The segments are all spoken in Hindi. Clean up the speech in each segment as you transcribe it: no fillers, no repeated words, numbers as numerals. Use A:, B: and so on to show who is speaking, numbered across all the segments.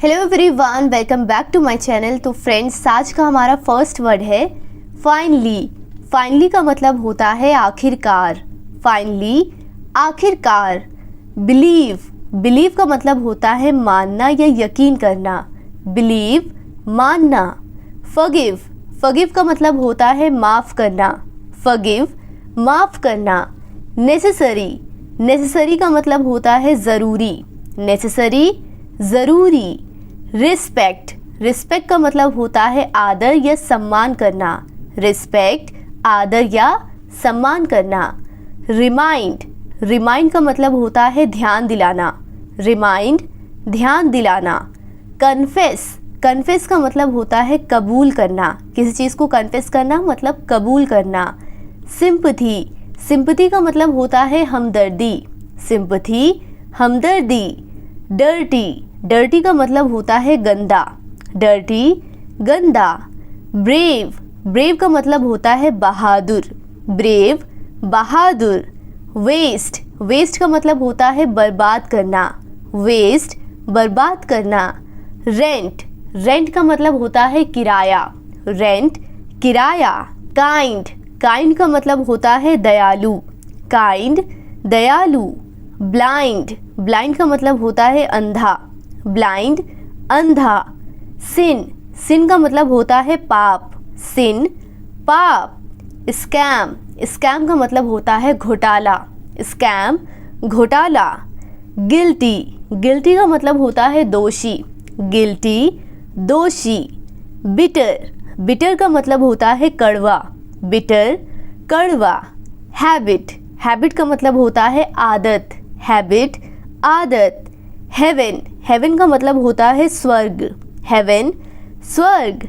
A: Hello everyone, welcome back to my channel. तो फ्रेंड्स, आज का हमारा फर्स्ट वर्ड है फाइनली। फाइनली का मतलब होता है आखिरकार। फाइनली, आखिरकार। बिलीव, बिलीव का मतलब होता है मानना या यकीन करना। बिलीव, मानना। फॉरगिव, फॉरगिव का मतलब होता है माफ़ करना। फॉरगिव, माफ़ करना। नेसेसरी, नेसेसरी का मतलब होता है ज़रूरी। नेसेसरी, ज़रूरी। रिस्पेक्ट, रिस्पेक्ट का मतलब होता है आदर या सम्मान करना। रिस्पेक्ट, आदर या सम्मान करना। रिमाइंड, रिमाइंड का मतलब होता है ध्यान दिलाना। रिमाइंड, ध्यान दिलाना। कन्फेस, कन्फेस का मतलब होता है कबूल करना। किसी चीज़ को कन्फेस करना मतलब कबूल करना। सिंपथी, सिंपथी का मतलब होता है हमदर्दी। सिंपथी, हमदर्दी। डर्टी, डर्टी का मतलब होता है गंदा। डर्टी, गंदा। ब्रेव, ब्रेव का मतलब होता है बहादुर। ब्रेव, बहादुर। वेस्ट, वेस्ट का मतलब होता है बर्बाद करना। वेस्ट, बर्बाद करना। रेंट, रेंट का मतलब होता है किराया। रेंट, किराया। काइंड, काइंड का मतलब होता है दयालु। काइंड, दयालु। ब्लाइंड, ब्लाइंड का मतलब होता है अंधा। ब्लाइंड, अंधा। सिन, सिन का मतलब होता है पाप। सिन, पाप। स्कैम, स्कैम का मतलब होता है घोटाला। स्कैम, घोटाला। गिल्टी, गिल्टी का मतलब होता है दोषी। गिल्टी, दोषी। बिटर, बिटर का मतलब होता है कड़वा। बिटर, कड़वा। हैबिट, हैबिट का मतलब होता है आदत। हैबिट, आदत। हेवन, हेवन का मतलब होता है स्वर्ग। हेवन, स्वर्ग।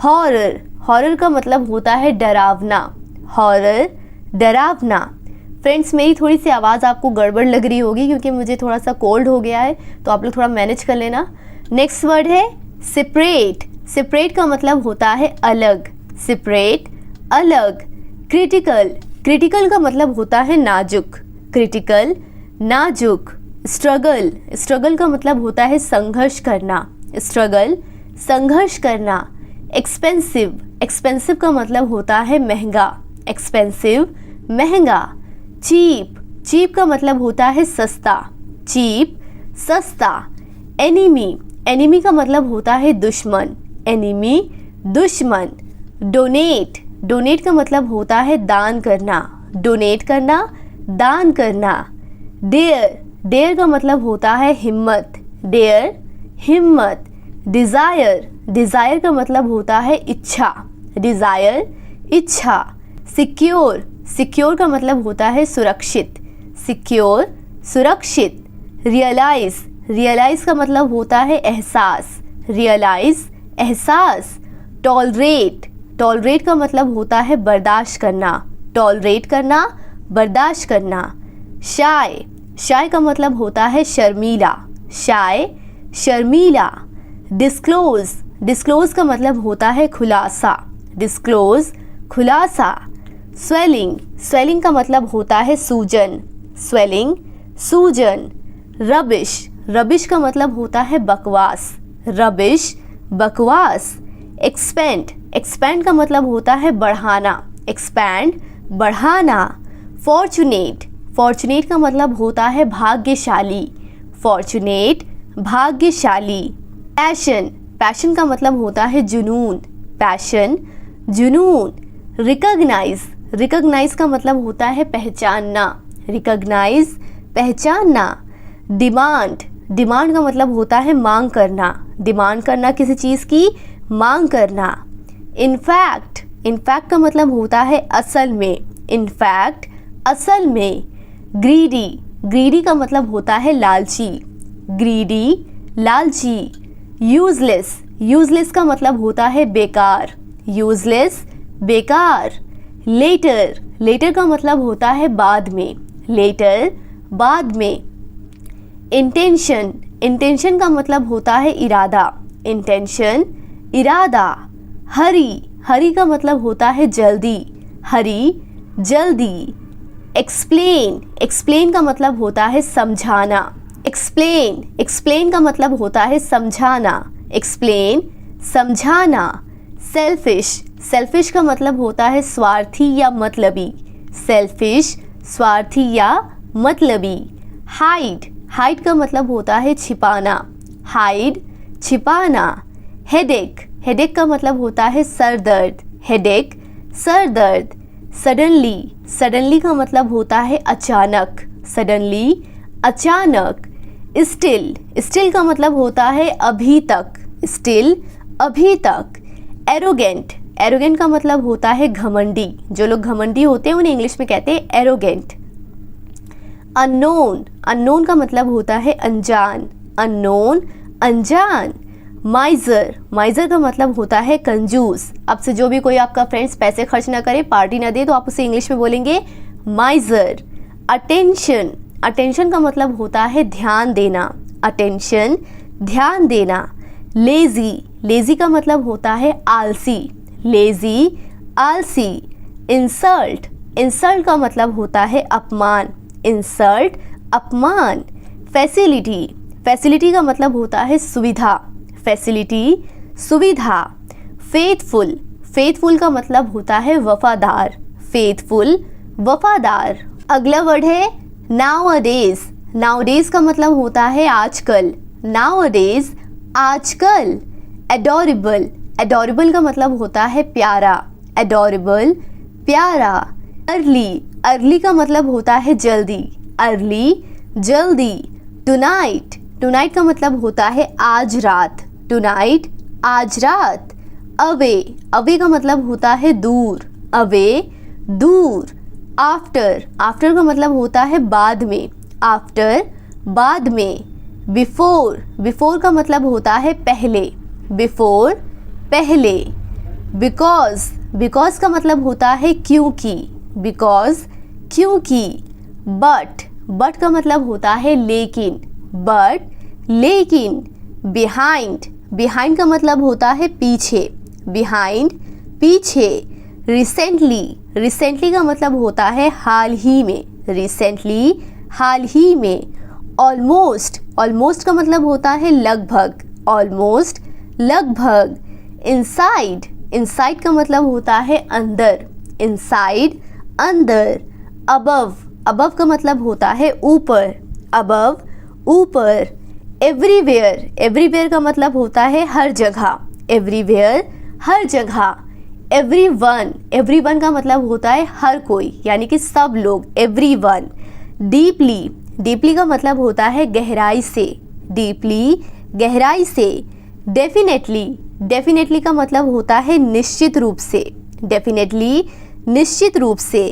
A: हॉरर, हॉरर का मतलब होता है डरावना। हॉरर, डरावना। फ्रेंड्स, मेरी थोड़ी सी आवाज़ आपको गड़बड़ लग रही होगी क्योंकि मुझे थोड़ा सा कोल्ड हो गया है, तो आप लोग थोड़ा मैनेज कर लेना। नेक्स्ट वर्ड है सेपरेट। सेपरेट का मतलब होता है अलग। सेपरेट, अलग। क्रिटिकल, क्रिटिकल का मतलब होता है नाजुक। क्रिटिकल, नाजुक। स्ट्रगल, स्ट्रगल का मतलब होता है संघर्ष करना। स्ट्रगल, संघर्ष करना। एक्सपेंसिव, एक्सपेंसिव का मतलब होता है महंगा। एक्सपेंसिव, महंगा। चीप, चीप का मतलब होता है सस्ता। चीप, सस्ता। एनिमी, एनिमी का मतलब होता है दुश्मन। एनिमी, दुश्मन। डोनेट, डोनेट का मतलब होता है दान करना। डोनेट करना, दान करना। डेयर, डेयर का मतलब होता है हिम्मत। डेयर, हिम्मत। डिज़ायर, डिज़ायर का मतलब होता है इच्छा। डिज़ायर, इच्छा। सिक्योर, सिक्योर का मतलब होता है सुरक्षित। सिक्योर, सुरक्षित। रियलाइज़, रियलाइज़ का मतलब होता है एहसास। रियलाइज़, एहसास। टॉलरेट, टॉलरेट का मतलब होता है बर्दाश्त करना। टॉलरेट करना, बर्दाश्त करना। शाय, शाय का मतलब होता है शर्मीला। शाय, शर्मीला। डिस्क्लोज, डिस्क्लोज का मतलब होता है खुलासा। डिस्क्लोज, खुलासा। स्वेलिंग, स्वेलिंग का मतलब होता है सूजन। स्वेलिंग, सूजन। रबिश, रबिश का मतलब होता है बकवास। रबिश, बकवास। एक्सपेंड, एक्सपेंड का मतलब होता है बढ़ाना। एक्सपैंड, बढ़ाना। फॉर्चुनेट, फॉर्चुनेट का मतलब होता है भाग्यशाली। फॉर्चुनेट, भाग्यशाली। पैशन, पैशन का मतलब होता है जुनून। पैशन, जुनून। रिकॉग्नाइज, रिकॉग्नाइज का मतलब होता है पहचानना। रिकॉग्नाइज, पहचानना। डिमांड, डिमांड का मतलब होता है मांग करना। डिमांड करना, किसी चीज़ की मांग करना। इनफैक्ट, इनफैक्ट का मतलब होता है असल में। इनफैक्ट, असल में। ग्रीडी, ग्रीडी का मतलब होता है लालची। ग्रीडी, लालची। यूजलेस, यूजलेस का मतलब होता है बेकार। यूजलेस, बेकार। लेटर, लेटर का मतलब होता है बाद में। लेटर, बाद में। इंटेंशन, इंटेंशन का मतलब होता है इरादा। इंटेंशन, इरादा। हरी, हरी का मतलब होता है जल्दी। हरी, जल्दी। एक्सप्लेन, एक्सप्लेन का मतलब होता है समझाना। एक्सप्लेन, एक्सप्लेन का मतलब होता है समझाना, एक्सप्लेन समझाना। सेल्फिश, सेल्फिश का मतलब होता है स्वार्थी या मतलबी, सेल्फिश स्वार्थी या मतलबी। हाइड, हाइड का मतलब होता है छिपाना, हाइड छिपाना। हेडेक, हेडेक का मतलब होता है सर दर्द, हेडेक सर दर्द। सडनली, सडनली का मतलब होता है अचानक, सडनली अचानक। स्टिल, स्टिल का मतलब होता है अभी तक, स्टिल अभी तक। एरोगेंट, एरोगेंट का मतलब होता है घमंडी, जो लोग घमंडी होते हैं उन्हें इंग्लिश में कहते हैं एरोगेंट। अननोन, अननोन का मतलब होता है अनजान, अननोन अनजान। माइजर, माइजर का मतलब होता है कंजूस। अब से जो भी कोई आपका फ्रेंड्स पैसे खर्च ना करे, पार्टी ना दे, तो आप उसे इंग्लिश में बोलेंगे माइजर। अटेंशन, अटेंशन का मतलब होता है ध्यान देना, अटेंशन ध्यान देना। लेजी, लेजी का मतलब होता है आलसी, लेजी आलसी। इंसल्ट, इंसल्ट का मतलब होता है अपमान, इंसल्ट अपमान। फैसिलिटी, फैसिलिटी का मतलब होता है सुविधा, फैसिलिटी सुविधा। फेथफुल, फेथफुल का मतलब होता है वफादार, फेथफुल वफादार। अगला वर्ड है नाउअडेज, नाउअडेज का मतलब होता है आजकल, नाउअडेज आजकल। एडोरेबल, एडोरेबल का मतलब होता है प्यारा, एडोरेबल प्यारा। अर्ली, अर्ली का मतलब होता है जल्दी, अर्ली जल्दी। टुनाइट, टुनाइट का मतलब होता है आज रात, टुनाइट आज रात। अवे, अवे का मतलब होता है दूर, अवे दूर। आफ्टर, आफ्टर का मतलब होता है बाद में, आफ्टर बाद में। बिफोर, बिफोर का मतलब होता है पहले, बिफोर पहले। बिकॉज, बिकॉज का मतलब होता है क्योंकि, बिकॉज क्योंकि। बट, बट का मतलब होता है लेकिन, बट लेकिन। बिहाइंड, बिहाइंड का मतलब होता है पीछे, बिहाइंड पीछे। रिसेंटली, रिसेंटली का मतलब होता है हाल ही में, रिसेंटली हाल ही में। ऑलमोस्ट, ऑलमोस्ट का मतलब होता है लगभग, ऑलमोस्ट लगभग। इनसाइड, इनसाइड का मतलब होता है अंदर, इनसाइड अंदर। अबव, अबव का मतलब होता है ऊपर, अबव ऊपर। एवरीवेयर, एवरीवेयर का मतलब होता है हर जगह, एवरीवेयर हर जगह। एवरीवन, एवरीवन का मतलब होता है हर कोई, यानी कि सब लोग, एवरीवन। डीपली, डीपली का मतलब होता है गहराई से, डीपली गहराई से। डेफिनेटली, डेफिनेटली का मतलब होता है निश्चित रूप से, डेफिनेटली निश्चित रूप से।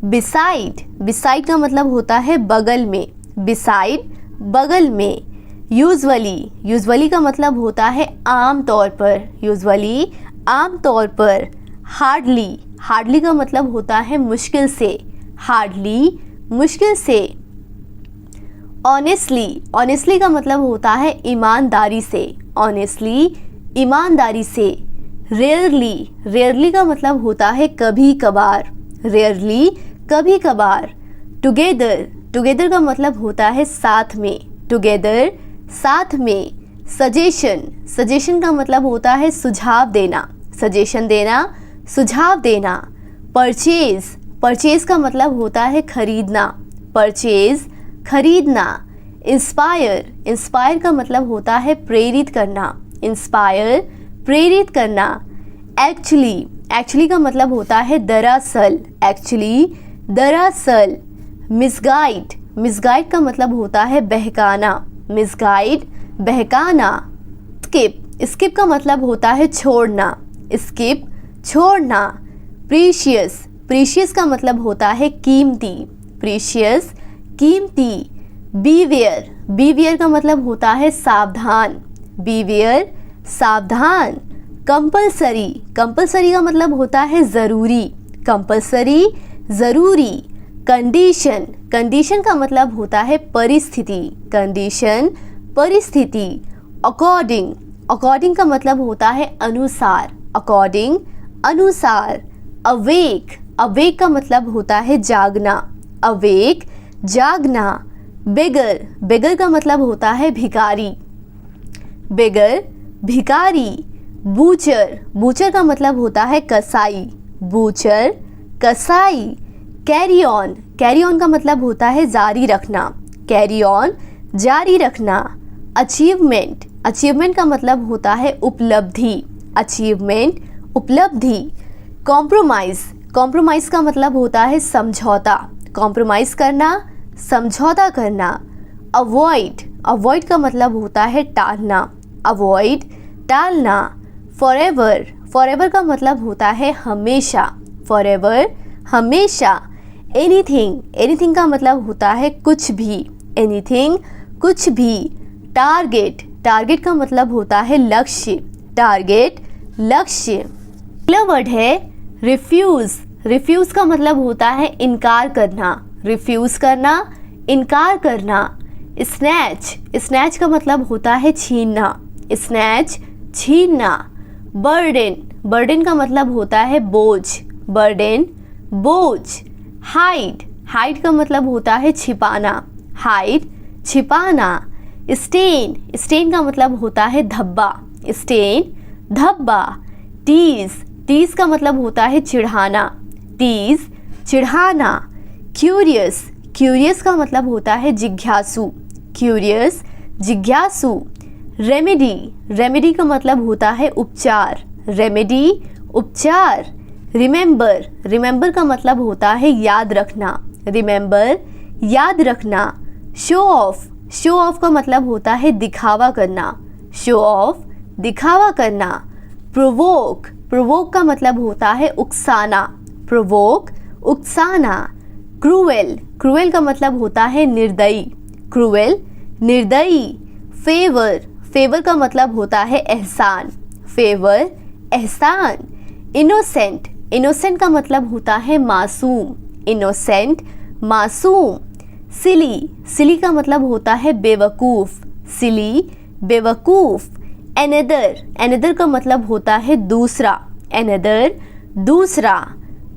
A: बिसाइड, बिसाइड का मतलब होता है बगल में, बिसाइड बगल में। यूजुअली, यूजुअली का मतलब होता है आम तौर पर, यूजुअली आम तौर पर। हार्डली, हार्डली का मतलब होता है मुश्किल से, हार्डली मुश्किल से। ऑनेस्टली, ऑनेस्टली का मतलब होता है ईमानदारी से, ऑनेस्टली ईमानदारी से। रेयरली, रेयरली का मतलब होता है कभी कभार, रेयरली कभी कभार। टुगेदर, टुगेदर का मतलब होता है साथ में, टुगेदर साथ में। सजेशन, सजेशन का मतलब होता है सुझाव देना, सजेशन देना, सुझाव देना। परचेज, परचेज का मतलब होता है खरीदना, परचेज खरीदना। इंस्पायर, इंस्पायर का मतलब होता है प्रेरित करना, इंस्पायर प्रेरित करना। एक्चुअली, एक्चुअली का मतलब होता है दरअसल, एक्चुअली दरअसल। मिसगाइड, मिसगाइड का मतलब होता है बहकाना, मिसगाइड बहकाना। स्किप, स्किप का मतलब होता है छोड़ना, स्किप छोड़ना। प्रीशियस, प्रीशियस का मतलब होता है कीमती, प्रीशियस कीमती। बीवेयर, बीवेयर का मतलब होता है सावधान, बीवेयर सावधान। कंपलसरी, कंपलसरी का मतलब होता है ज़रूरी, कंपलसरी ज़रूरी। कंडीशन, कंडीशन का मतलब होता है परिस्थिति, कंडीशन परिस्थिति। अकॉर्डिंग, अकॉर्डिंग का मतलब होता है अनुसार, अकॉर्डिंग अनुसार। अवेक, अवेक का मतलब होता है जागना, अवेक जागना। बेगर, बेगर का मतलब होता है भिखारी, बेगर भिखारी। बूचर, बूचर का मतलब होता है कसाई, बूचर कसाई। कैरी ऑन, कैरी ऑन का मतलब होता है जारी रखना, कैरी ऑन जारी रखना। अचीवमेंट, अचीवमेंट का मतलब होता है उपलब्धि, अचीवमेंट उपलब्धि। कॉम्प्रोमाइज़, कॉम्प्रोमाइज़ का मतलब होता है समझौता, कॉम्प्रोमाइज़ करना, समझौता करना। अवॉइड, अवॉइड का मतलब होता है टालना, अवॉइड टालना। फॉरएवर, फॉरएवर का मतलब होता है हमेशा, फॉरएवर हमेशा। एनीथिंग, एनीथिंग का मतलब होता है कुछ भी, एनीथिंग कुछ भी। टारगेट, टारगेट का मतलब होता है लक्ष्य, टारगेट लक्ष्य। अगला वर्ड है रिफ्यूज़, रिफ्यूज़ का मतलब होता है इनकार करना, रिफ्यूज़ करना, इनकार करना। स्नैच, स्नैच का मतलब होता है छीनना, स्नैच छीनना। बर्डन, बर्डन का मतलब होता है बोझ, बर्डन बोझ। हाइड, हाइड का मतलब होता है छिपाना, हाइड छिपाना। स्टेन, स्टेन का मतलब होता है धब्बा, स्टेन धब्बा। टीज, टीज का मतलब होता है चिढ़ाना, टीज चिढ़ाना। क्यूरियस, क्यूरियस का मतलब होता है जिज्ञासु, क्यूरियस जिज्ञासु। रेमेडी, रेमेडी का मतलब होता है उपचार, रेमेडी उपचार। रिमेंबर, रिमेंबर का मतलब होता है याद रखना, रिमेंबर याद रखना। शो ऑफ, शो ऑफ का मतलब होता है दिखावा करना, शो ऑफ दिखावा करना। प्रोवोक, प्रोवोक का मतलब होता है उकसाना, प्रोवोक उकसाना। क्रूएल, क्रूएल का मतलब होता है निर्दयी, क्रूएल निर्दयी। फेवर, फेवर का मतलब होता है एहसान, फेवर एहसान। इनोसेंट, इनोसेंट का मतलब होता है मासूम, इनोसेंट मासूम। सिली, सिली का मतलब होता है बेवकूफ़, सिली बेवकूफ़। एनदर, एनदर का मतलब होता है दूसरा, एनदर दूसरा।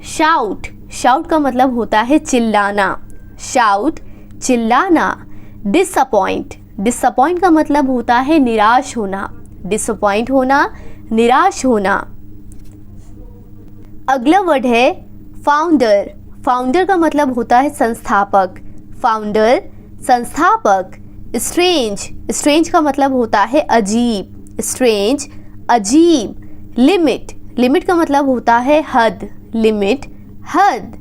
A: शाउट, शाउट का मतलब होता है चिल्लाना, शाउट चिल्लाना। डिसअपॉइंट, डिसअपॉइंट का मतलब होता है निराश होना, डिसअपॉइंट होना, निराश होना। अगला वर्ड है फाउंडर, फाउंडर का मतलब होता है संस्थापक, फाउंडर संस्थापक। स्ट्रेंज, स्ट्रेंज का मतलब होता है अजीब, स्ट्रेंज अजीब। लिमिट, लिमिट का मतलब होता है हद, लिमिट हद।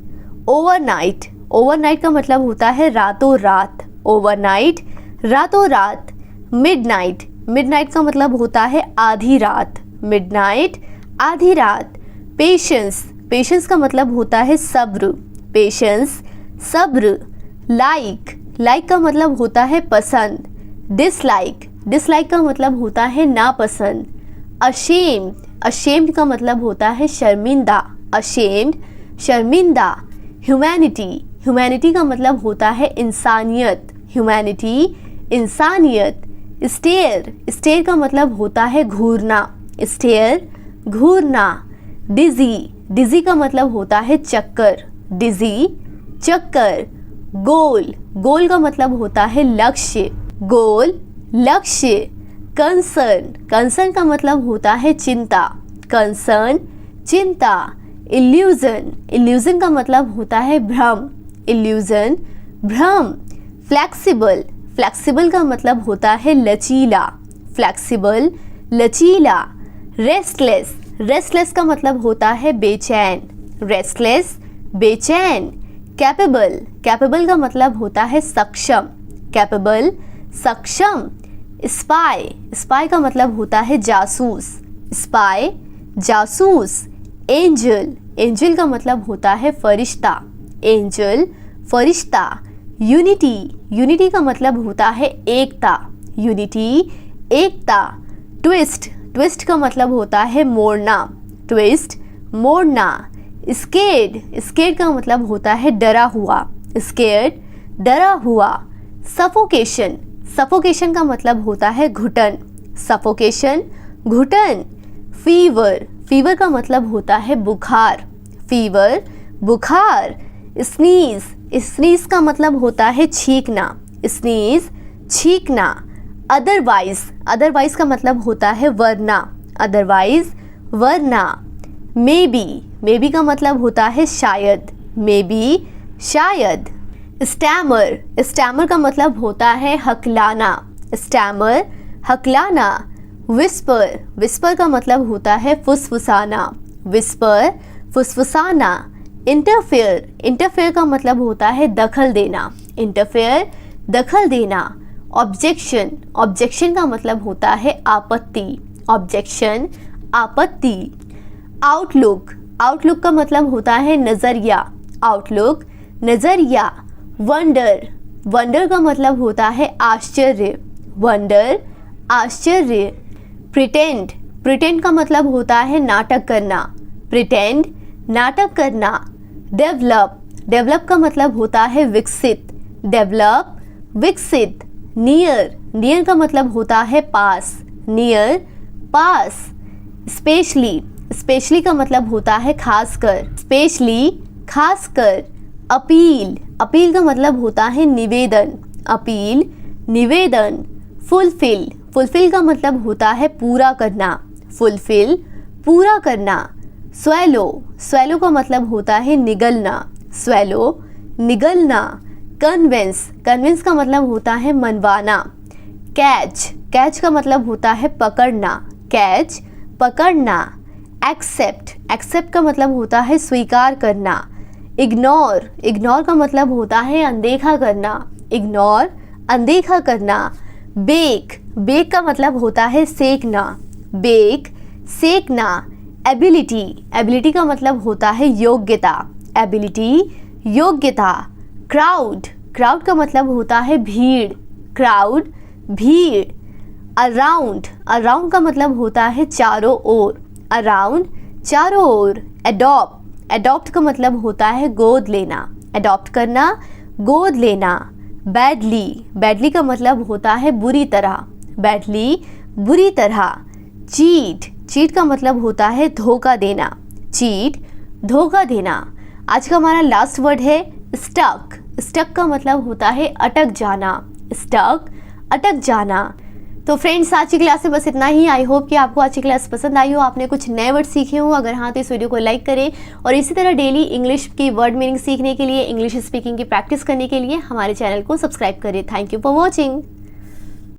A: ओवरनाइट, ओवरनाइट का मतलब होता है रातों रात, ओवरनाइट रातों रात। मिडनाइट, मिडनाइट का मतलब होता है आधी रात, मिडनाइट आधी रात। पेशेंस, पेशेंस का मतलब होता है सब्र, पेशेंस सब्र। लाइक, लाइक का मतलब होता है पसंद। डिसलाइक, डिसलाइक का मतलब होता है नापसंद। अशेम्ड, अशेम्ड का मतलब होता है शर्मिंदा, अशेम्ड शर्मिंदा। ह्यूमैनिटी, ह्यूमैनिटी का मतलब होता है इंसानियत, ह्यूमैनिटी इंसानियत। स्टेयर, स्टेयर का मतलब होता है घूरना, स्टेयर घूरना। डिजी, डिजी का मतलब होता है चक्कर, डिजी चक्कर। गोल, गोल का मतलब होता है लक्ष्य, गोल लक्ष्य। कंसर्न, कंसर्न का मतलब होता है चिंता, कंसर्न चिंता। इल्यूजन, इल्यूजन का मतलब होता है भ्रम, इल्यूजन भ्रम। फ्लेक्सिबल, फ्लेक्सिबल का मतलब होता है लचीला, फ्लेक्सिबल लचीला। रेस्टलेस, रेस्टलेस का मतलब होता है बेचैन, रेस्टलेस बेचैन। कैपेबल, कैपेबल का मतलब होता है सक्षम, कैपेबल सक्षम। स्पाई, स्पाई का मतलब होता है जासूस, स्पाई जासूस। एंजल, एंजल का मतलब होता है फरिश्ता, एंजल फरिश्ता। यूनिटी, यूनिटी का मतलब होता है एकता, यूनिटी एकता। ट्विस्ट, ट्विस्ट का मतलब होता है मोड़ना, ट्विस्ट मोड़ना। स्केर्ड, स्केर्ड का मतलब होता है डरा हुआ, स्केर्ड डरा हुआ। सफोकेशन, सफोकेशन का मतलब होता है घुटन, सफोकेशन घुटन। फीवर, फीवर का मतलब होता है बुखार, फीवर बुखार। स्नीज, स्नीज का मतलब होता है छींकना, स्नीज छींकना। अदरवाइज का मतलब होता है वरना, अदरवाइज वरना। मे बी का मतलब होता है शायद, मे बी शायद। स्टैमर का मतलब होता है हकलाना, स्टैमर हकलाना। विस्पर का मतलब होता है फुसफुसाना, विस्पर फुसफुसाना। इंटरफेयर का मतलब होता है दखल देना, इंटरफेयर दखल देना। ऑब्जेक्शन का मतलब होता है आपत्ति, ऑब्जेक्शन आपत्ति। आउटलुक का मतलब होता है नज़रिया, आउटलुक नज़रिया। वंडर का मतलब होता है आश्चर्य, वंडर आश्चर्य। प्रिटेंड का मतलब होता है नाटक करना, प्रिटेंड नाटक करना। डेवलप का मतलब होता है विकसित, डेवलप विकसित। नियर का मतलब होता है पास, नियर पास। स्पेशली का मतलब होता है खासकर, स्पेशली खासकर। अपील का मतलब होता है निवेदन, अपील निवेदन। फुलफिल का मतलब होता है पूरा करना, फुलफिल पूरा करना। स्वेलो का मतलब होता है निगलना, स्वेलो निगलना। कन्विंस का मतलब होता है मनवाना। कैच का मतलब होता है पकड़ना, कैच पकड़ना। एक्सेप्ट का मतलब होता है स्वीकार करना। इग्नोर का मतलब होता है अनदेखा करना, इग्नोर अनदेखा करना। बेक का मतलब होता है सेकना, बेक सेकना। एबिलिटी का मतलब होता है योग्यता, एबिलिटी योग्यता। क्राउड का मतलब होता है भीड़, क्राउड भीड़। अराउंड का मतलब होता है चारों ओर, अराउंड चारों ओर। एडॉप्ट का मतलब होता है गोद लेना, एडॉप्ट करना, गोद लेना। बैडली का मतलब होता है बुरी तरह, बैडली बुरी तरह। चीट का मतलब होता है धोखा देना, चीट धोखा देना। आज का हमारा लास्ट वर्ड है स्टक का मतलब होता है अटक जाना, स्टक अटक जाना। तो फ्रेंड्स आज की क्लास में बस इतना ही। आई होप कि आपको आज की क्लास पसंद आई हो, आपने कुछ नए वर्ड सीखे हो। अगर हाँ तो इस वीडियो को लाइक करें और इसी तरह डेली इंग्लिश की वर्ड मीनिंग सीखने के लिए, इंग्लिश स्पीकिंग की प्रैक्टिस करने के लिए हमारे चैनल को सब्सक्राइब करें। Thank you for watching.